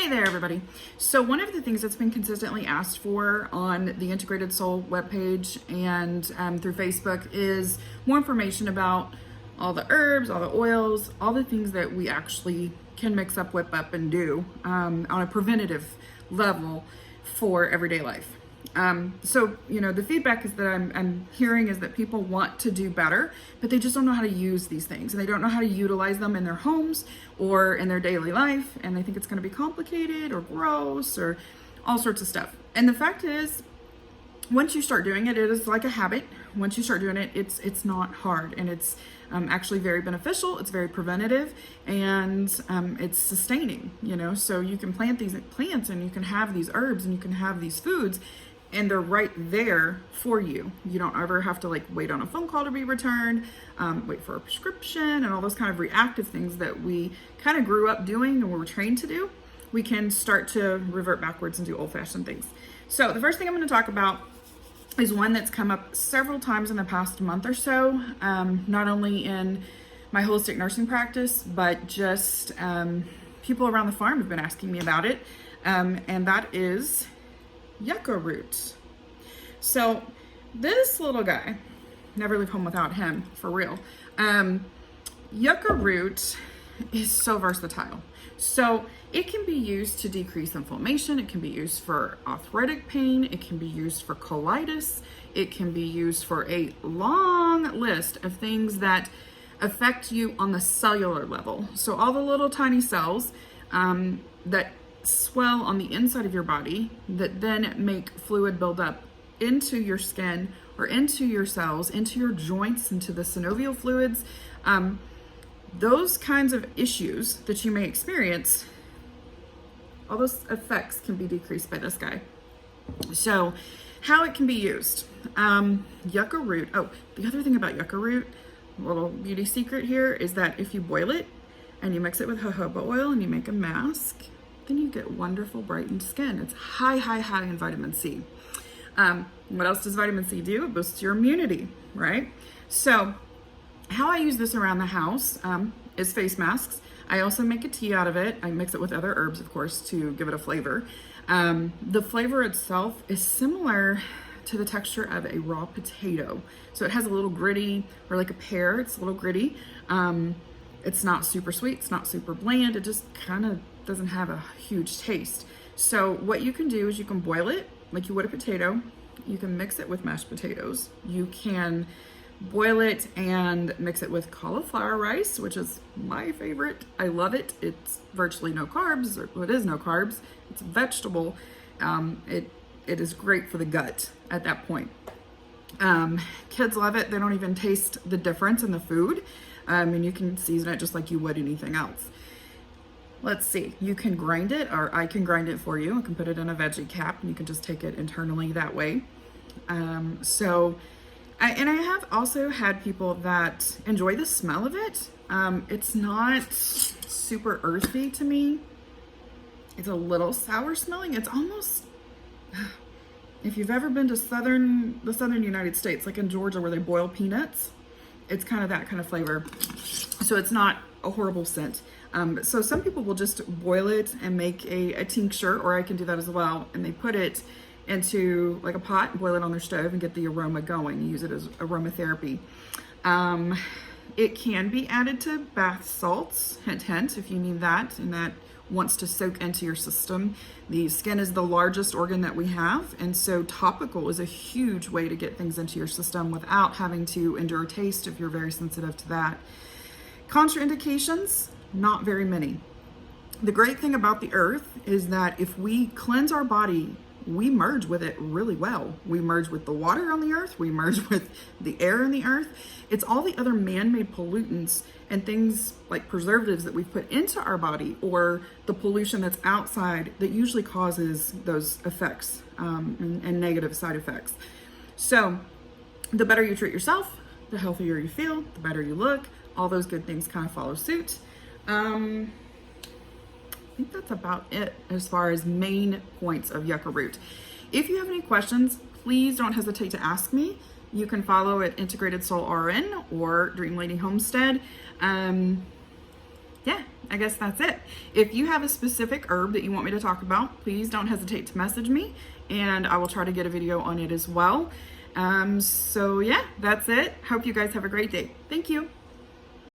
there, everybody. So one of the things that's been consistently asked for on the Integrated Soul webpage and through Facebook is more information about all the herbs, all the oils, all the things that we actually can mix up, whip up, and do on a preventative level for everyday life. So, the feedback is that I'm hearing is that people want to do better, but they just don't know how to use these things, and they don't know how to utilize them in their homes or in their daily life. And they think it's going to be complicated or gross or all sorts of stuff. And the fact is, once you start doing it, it is like a habit. Once you start doing it, it's not hard, and it's actually very beneficial. It's very preventative, and it's sustaining, so you can plant these plants and you can have these herbs and you can have these foods, and they're right there for you. You don't ever have to wait on a phone call to be returned, wait for a prescription, and all those kind of reactive things that we kind of grew up doing and we were trained to do. We can start to revert backwards and do old-fashioned things. So the first thing I'm going to talk about is one that's come up several times in the past month or so, not only in my holistic nursing practice, but just people around the farm have been asking me about it, and that is yucca root. So this little guy, never leave home without him, for real. Yucca root is so versatile. So it can be used to decrease inflammation. It can be used for arthritic pain. It can be used for colitis. It can be used for a long list of things that affect you on the cellular level. So all the little tiny cells that swell on the inside of your body that then make fluid build up into your skin or into your cells, into your joints, into the synovial fluids. Those kinds of issues that you may experience, all those effects can be decreased by this guy. So how it can be used. Yucca root. Oh, the other thing about yucca root, a little beauty secret here, is that if you boil it and you mix it with jojoba oil and you make a mask, then you get wonderful brightened skin. It's high in vitamin C. What else does vitamin C do? It boosts your immunity, right? So how I use this around the house is face masks. I also make a tea out of it. I mix it with other herbs, of course, to give it a flavor. The flavor itself is similar to the texture of a raw potato. So it has a little gritty, or like a pear, it's a little gritty. It's not super sweet, it's not super bland. It just kind of doesn't have a huge taste. So what you can do is you can boil it like you would a potato. You can mix it with mashed potatoes. You can boil it and mix it with cauliflower rice, which is my favorite. I love it. It's virtually no carbs, or it is no carbs. It's a vegetable. It is great for the gut at that point. Kids love it. They don't even taste the difference in the food. And you can season it just like you would anything else. Let's see, you can grind it, or I can grind it for you. I can put it in a veggie cap and you can just take it internally that way. I have also had people that enjoy the smell of it. It's not super earthy to me. It's a little sour smelling. It's almost, if you've ever been to the southern United States, like in Georgia where they boil peanuts, it's kind of that kind of flavor. So it's not a horrible scent. So some people will just boil it and make a tincture, or I can do that as well. And they put it into like a pot, boil it on their stove, and get the aroma going. Use it as aromatherapy. It can be added to bath salts, hint, hint, if you need that, and that wants to soak into your system. The skin is the largest organ that we have, and so topical is a huge way to get things into your system without having to endure taste if you're very sensitive to that. Contraindications, not very many. The great thing about the earth is that if we cleanse our body, we merge with it really well. We merge with the water on the earth. We merge with the air in the earth. It's all the other man-made pollutants and things like preservatives that we've put into our body, or the pollution that's outside, that usually causes those effects and negative side effects. So the better you treat yourself, the healthier you feel, the better you look. All those good things kind of follow suit. I think that's about it as far as main points of yucca root. If you have any questions, please don't hesitate to ask me. You can follow at Integrated Soul RN or Dream Lady Homestead. Yeah, I guess that's it. If you have a specific herb that you want me to talk about, please don't hesitate to message me, and I will try to get a video on it as well. So yeah, that's it. Hope you guys have a great day. Thank you.